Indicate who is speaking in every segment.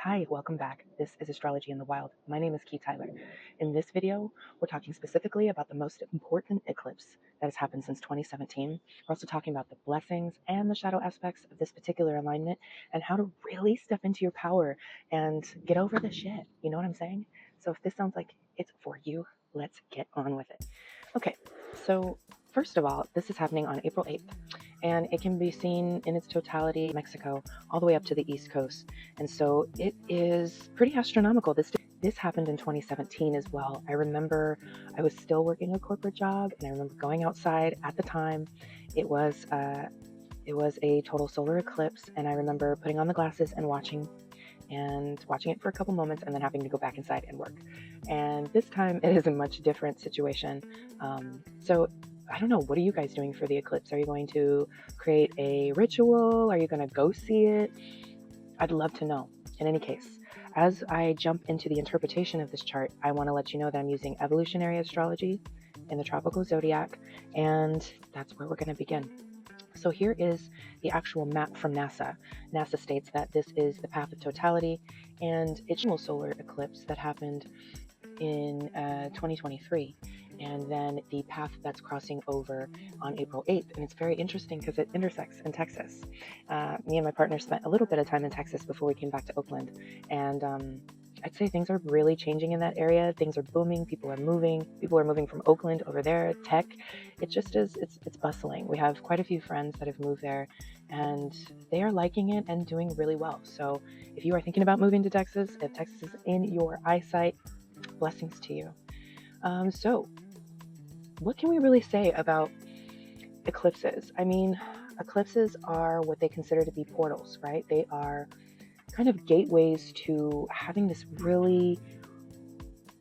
Speaker 1: Hi, welcome back. This is Astrology in the Wild. My name is Key Tyler. In this video, we're talking specifically about the most important eclipse that has happened since 2017. We're also talking about the blessings and the shadow aspects of this particular alignment and how to really step into your power and get over the shit. You know what I'm saying? So if this sounds like it's for you, let's get on with it. Okay, so first of all, this is happening on April 8th. And it can be seen in its totality in Mexico all the way up to the East Coast. And so it is pretty astronomical. This happened in 2017 as well. I remember I was still working a corporate job, and I remember going outside at the time. It was a total solar eclipse, and I remember putting on the glasses and watching it for a couple moments and then having to go back inside and work. And this time it is a much different situation. So I don't know, what are you guys doing for the eclipse? Are you going to create a ritual? Are you going to go see it? I'd love to know. In any case, as I jump into the interpretation of this chart, I want to let you know that I'm using Evolutionary Astrology in the tropical zodiac, and that's where we're going to begin. So here is the actual map from NASA. NASA states that this is the path of totality, and it's a solar eclipse that happened in 2023, and then the path that's crossing over on April 8th. And it's very interesting because it intersects in Texas. Me and my partner spent a little bit of time in Texas before we came back to Oakland, and I'd say things are really changing in that area. Things are booming. People are moving from Oakland over there. Tech, it just is, it's bustling. We have quite a few friends that have moved there, and they are liking it and doing really well. So if you are thinking about moving to Texas, if Texas is in your eyesight, blessings to you. So what can we really say about eclipses? I mean, eclipses are what they consider to be portals, right? They are kind of gateways to having this really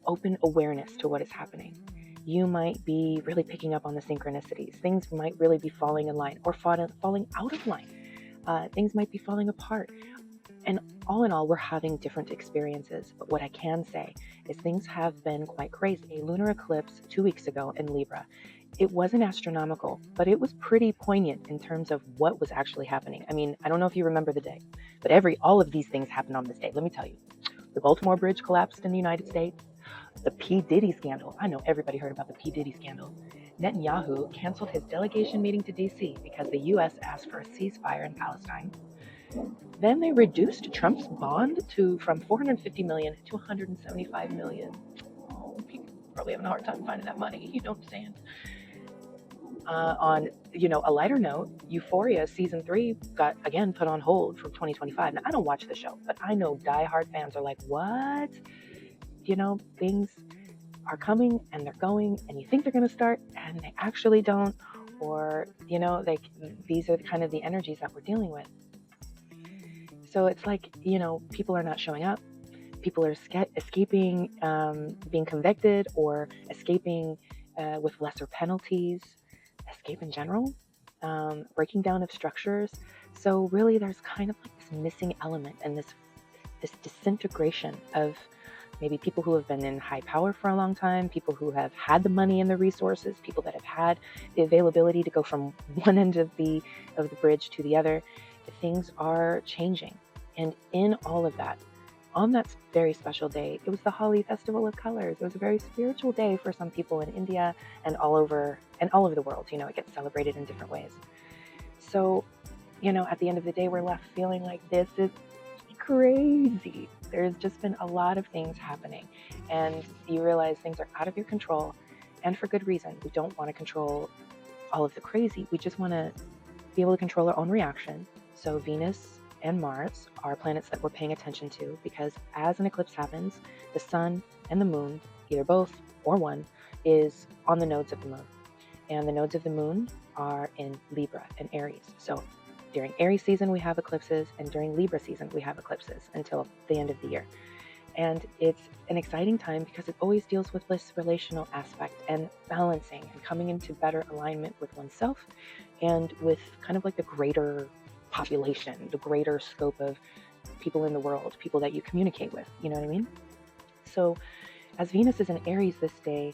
Speaker 1: open awareness to what is happening. You might be really picking up on the synchronicities. Things might really be falling in line or falling out of line. Things might be falling apart. And all in all, we're having different experiences. But what I can say is things have been quite crazy. A lunar eclipse 2 weeks ago in Libra. It wasn't astronomical, but it was pretty poignant in terms of what was actually happening. I mean, I don't know if you remember the day, but all of these things happened on this day. Let me tell you. The Baltimore Bridge collapsed in the United States. The P. Diddy scandal. I know everybody heard about the P. Diddy scandal. Netanyahu canceled his delegation meeting to D.C. because the U.S. asked for a ceasefire in Palestine. Then they reduced Trump's bond from $450 million to $175 million. Oh, people probably having a hard time finding that money. You don't understand. On a lighter note, Euphoria season 3 got again put on hold from 2025. Now I don't watch the show, but I know diehard fans are like, "What? Things are coming and they're going, and you think they're going to start, and they actually don't." Or these are kind of the energies that we're dealing with. So it's like, people are not showing up. People are escaping being convicted or escaping with lesser penalties, escape in general, breaking down of structures. So really there's kind of like this missing element and this disintegration of maybe people who have been in high power for a long time, people who have had the money and the resources, people that have had the availability to go from one end of the bridge to the other. Things are changing. And in all of that, on that very special day, it was the Holi Festival of Colors. It was a very spiritual day for some people in India and all over the world. It gets celebrated in different ways. So, at the end of the day, we're left feeling like this is crazy. There's just been a lot of things happening, and you realize things are out of your control, and for good reason. We don't want to control all of the crazy. We just want to be able to control our own reaction. So Venus and Mars are planets that we're paying attention to, because as an eclipse happens, the sun and the moon, either both or one, is on the nodes of the moon. And the nodes of the moon are in Libra and Aries. So during Aries season, we have eclipses, and during Libra season, we have eclipses until the end of the year. And it's an exciting time because it always deals with this relational aspect and balancing and coming into better alignment with oneself and with kind of like the greater population, the greater scope of people in the world, people that you communicate with, you know what I mean? So as Venus is in Aries this day,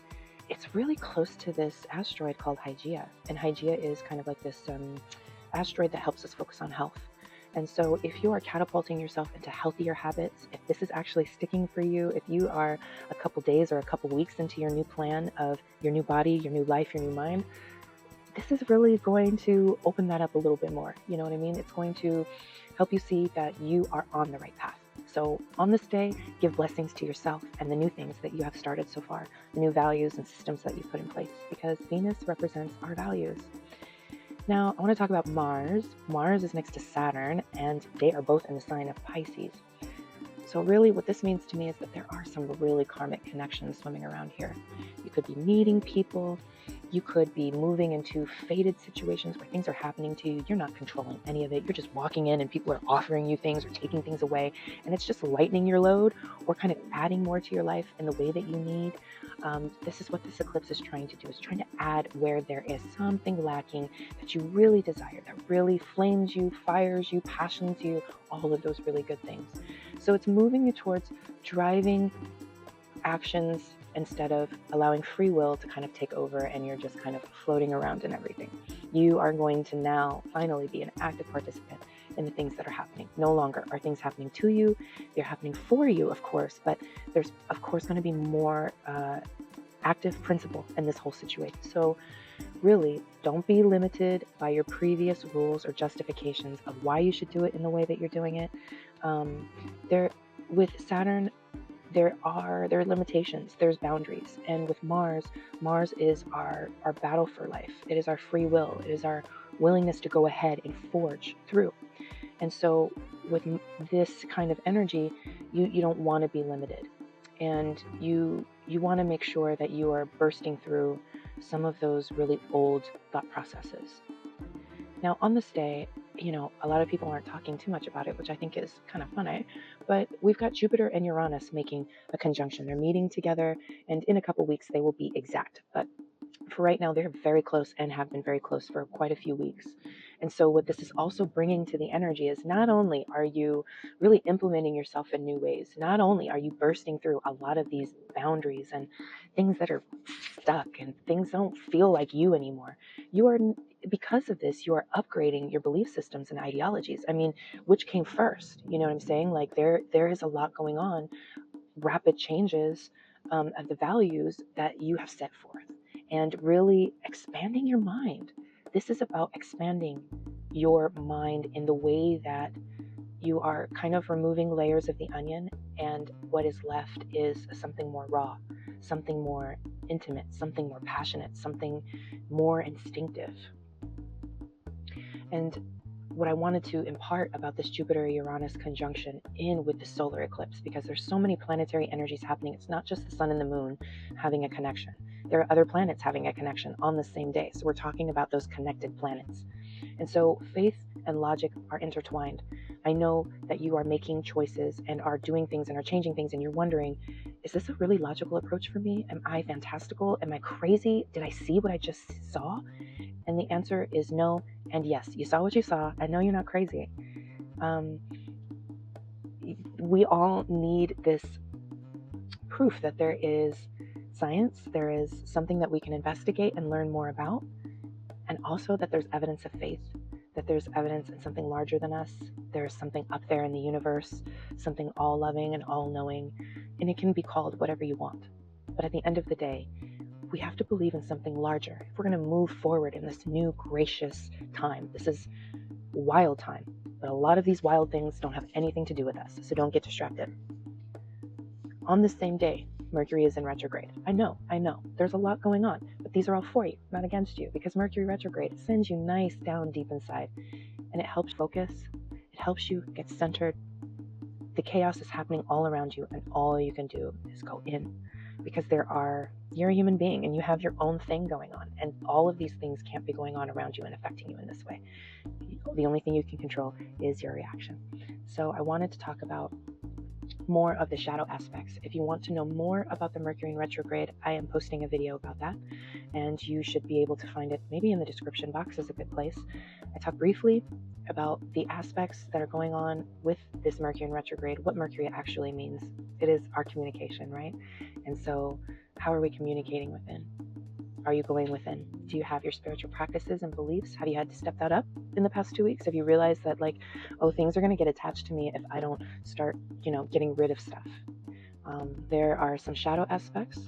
Speaker 1: it's really close to this asteroid called Hygeia. And Hygeia is kind of like this asteroid that helps us focus on health. And so if you are catapulting yourself into healthier habits, if this is actually sticking for you, if you are a couple days or a couple weeks into your new plan of your new body, your new life, your new mind, this is really going to open that up a little bit more. You know what I mean? It's going to help you see that you are on the right path. So on this day, give blessings to yourself and the new things that you have started so far, the new values and systems that you've put in place, because Venus represents our values. Now, I want to talk about Mars. Mars is next to Saturn, and they are both in the sign of Pisces. So really what this means to me is that there are some really karmic connections swimming around here. You could be meeting people. You could be moving into fated situations where things are happening to you. You're not controlling any of it. You're just walking in and people are offering you things or taking things away. And it's just lightening your load or kind of adding more to your life in the way that you need. This is what this eclipse is trying to do. It's trying to add where there is something lacking that you really desire, that really flames you, fires you, passions you, all of those really good things. So it's moving you towards driving actions instead of allowing free will to kind of take over and you're just kind of floating around in everything. You are going to now finally be an active participant in the things that are happening. No longer are things happening to you. They're happening for you, of course, but there's, of course, going to be more active principle in this whole situation. So really, don't be limited by your previous rules or justifications of why you should do it in the way that you're doing it. With Saturn, there are limitations, there's boundaries. And with Mars is our battle for life. It is our free will. It is our willingness to go ahead and forge through. And so with this kind of energy, you don't want to be limited. And you want to make sure that you are bursting through some of those really old thought processes. Now, on this day, a lot of people aren't talking too much about it, which I think is kind of funny, but we've got Jupiter and Uranus making a conjunction. They're meeting together, and in a couple weeks, they will be exact. But for right now, they're very close and have been very close for quite a few weeks. And so what this is also bringing to the energy is not only are you really implementing yourself in new ways, not only are you bursting through a lot of these boundaries and things that are stuck and things don't feel like you anymore. Because of this, you are upgrading your belief systems and ideologies. I mean, which came first? You know what I'm saying? Like there is a lot going on, rapid changes of the values that you have set forth and really expanding your mind. This is about expanding your mind in the way that you are kind of removing layers of the onion, and what is left is something more raw, something more intimate, something more passionate, something more instinctive. And what I wanted to impart about this Jupiter-Uranus conjunction in with the solar eclipse, because there's so many planetary energies happening. It's not just the sun and the moon having a connection. There are other planets having a connection on the same day. So we're talking about those connected planets. And so faith and logic are intertwined. I know that you are making choices and are doing things and are changing things, and you're wondering, is this a really logical approach for me? Am I fantastical? Am I crazy? Did I see what I just saw? And the answer is no and yes. You saw what you saw. I know you're not crazy. We all need this proof that there is science, there is something that we can investigate and learn more about, and also that there's evidence of faith, that there's evidence in something larger than us. There's something up there in the universe, something all-loving and all-knowing, and it can be called whatever you want. But at the end of the day, we have to believe in something larger. If we're going to move forward in this new gracious time, this is wild time, but a lot of these wild things don't have anything to do with us, so don't get distracted. On the same day, Mercury is in retrograde. I know, there's a lot going on, but these are all for you, not against you, because Mercury retrograde sends you nice down deep inside, and it helps focus, it helps you get centered. The chaos is happening all around you, and all you can do is go in, because you're a human being, and you have your own thing going on, and all of these things can't be going on around you and affecting you in this way. The only thing you can control is your reaction. So I wanted to talk about more of the shadow aspects. If you want to know more about the Mercury in retrograde, I am posting a video about that, and you should be able to find it maybe in the description box is a good place. I talk briefly about the aspects that are going on with this Mercury in retrograde, what Mercury actually means. It is our communication, right? And so how are we communicating within? Are you going within? Do you have your spiritual practices and beliefs? Have you had to step that up in the past 2 weeks? Have you realized that, like, oh, things are going to get attached to me if I don't start, getting rid of stuff? There are some shadow aspects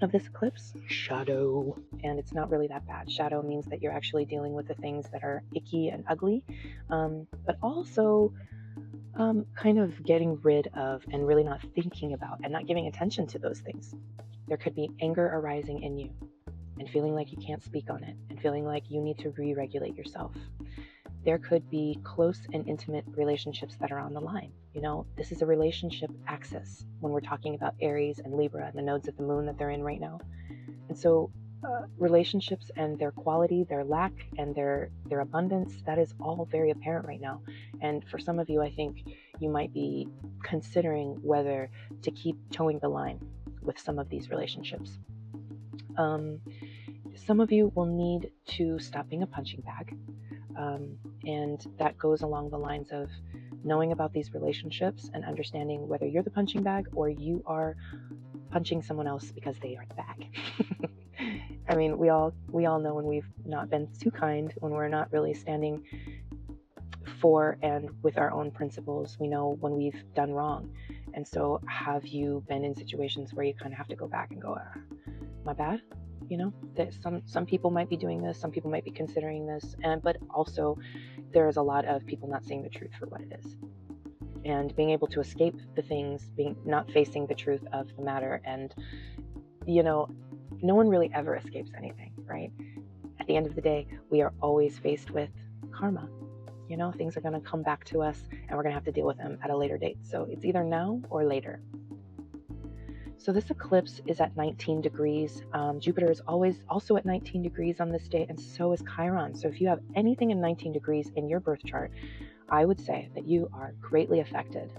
Speaker 1: of this eclipse. Shadow. And it's not really that bad. Shadow means that you're actually dealing with the things that are icky and ugly, but also kind of getting rid of and really not thinking about and not giving attention to those things. There could be anger arising in you and feeling like you can't speak on it and feeling like you need to re-regulate yourself. There could be close and intimate relationships that are on the line. This is a relationship axis when we're talking about Aries and Libra and the nodes of the moon that they're in right now. And so relationships and their quality, their lack, and their abundance, that is all very apparent right now. And for some of you, I think you might be considering whether to keep towing the line with some of these relationships. Some of you will need to stop being a punching bag. And that goes along the lines of knowing about these relationships and understanding whether you're the punching bag or you are punching someone else because they are the bag. I mean, we all know when we've not been too kind, when we're not really standing for and with our own principles. We know when we've done wrong. And so have you been in situations where you kind of have to go back and go, my bad? That some people might be doing this, some people might be considering this, but also there is a lot of people not seeing the truth for what it is. And being able to escape the things, not facing the truth of the matter. And, no one really ever escapes anything, right? At the end of the day, we are always faced with karma. Things are going to come back to us and we're going to have to deal with them at a later date. So it's either now or later. So this eclipse is at 19 degrees. Jupiter is always also at 19 degrees on this day, and so is Chiron. So if you have anything in 19 degrees in your birth chart, I would say that you are greatly affected.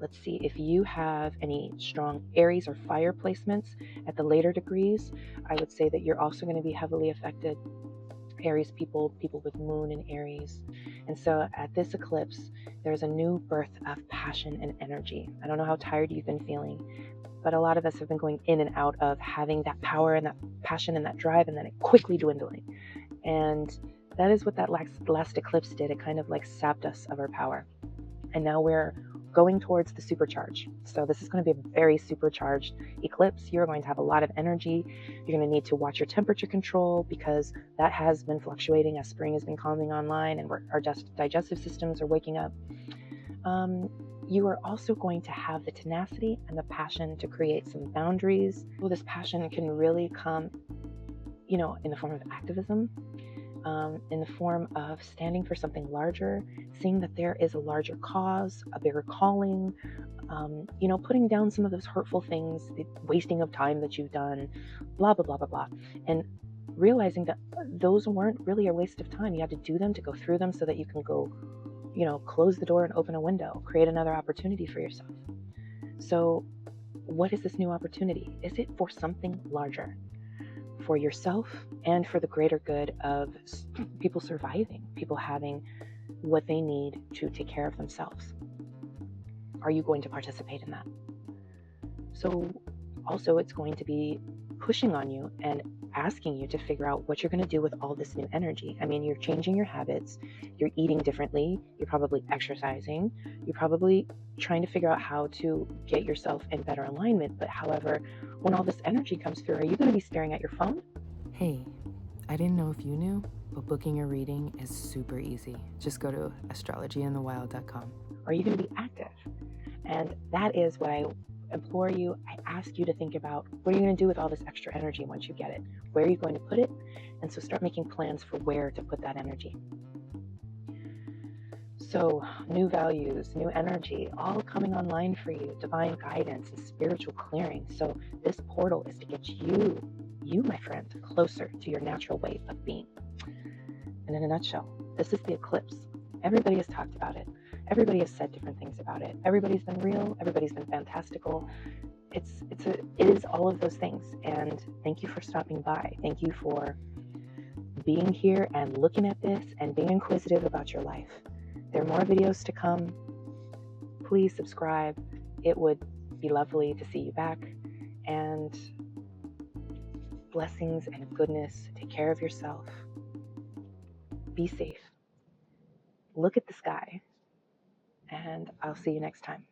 Speaker 1: Let's see, if you have any strong Aries or fire placements at the later degrees, I would say that you're also going to be heavily affected. Aries people with moon in Aries. And so at this eclipse, there's a new birth of passion and energy. I don't know how tired you've been feeling, but a lot of us have been going in and out of having that power and that passion and that drive, and then it quickly dwindling. And that is what that last eclipse did. It kind of like sapped us of our power. And now we're going towards the supercharge. So this is going to be a very supercharged eclipse. You're going to have a lot of energy. You're going to need to watch your temperature control because that has been fluctuating as spring has been coming online and our digestive systems are waking up. You are also going to have the tenacity and the passion to create some boundaries. Well, this passion can really come, in the form of activism, in the form of standing for something larger, seeing that there is a larger cause, a bigger calling, putting down some of those hurtful things, the wasting of time that you've done, blah, blah, blah, blah, blah. And realizing that those weren't really a waste of time. You had to do them to go through them so that you can go, close the door and open a window, create another opportunity for yourself. So what is this new opportunity? Is it for something larger? For yourself and for the greater good of people surviving, people having what they need to take care of themselves? Are you going to participate in that? So also it's going to be pushing on you and asking you to figure out what you're going to do with all this new energy. I mean, you're changing your habits, you're eating differently, you're probably exercising, you're probably trying to figure out how to get yourself in better alignment. But however, when all this energy comes through, are you going to be staring at your phone?
Speaker 2: Hey, I didn't know if you knew, but booking a reading is super easy. Just go to astrologyinthewild.com.
Speaker 1: Are you going to be active? And that is what I implore you. I ask you to think about, what are you going to do with all this extra energy once you get it? Where are you going to put it? And so start making plans for where to put that energy. So new values, new energy, all coming online for you, divine guidance and spiritual clearing. So this portal is to get you, my friend, closer to your natural way of being. And in a nutshell, this is the eclipse. Everybody has talked about it. Everybody has said different things about it. Everybody's been real. Everybody's been fantastical. It is all of those things. And thank you for stopping by. Thank you for being here and looking at this and being inquisitive about your life. There are more videos to come. Please subscribe. It would be lovely to see you back. And blessings and goodness. Take care of yourself. Be safe. Look at the sky. And I'll see you next time.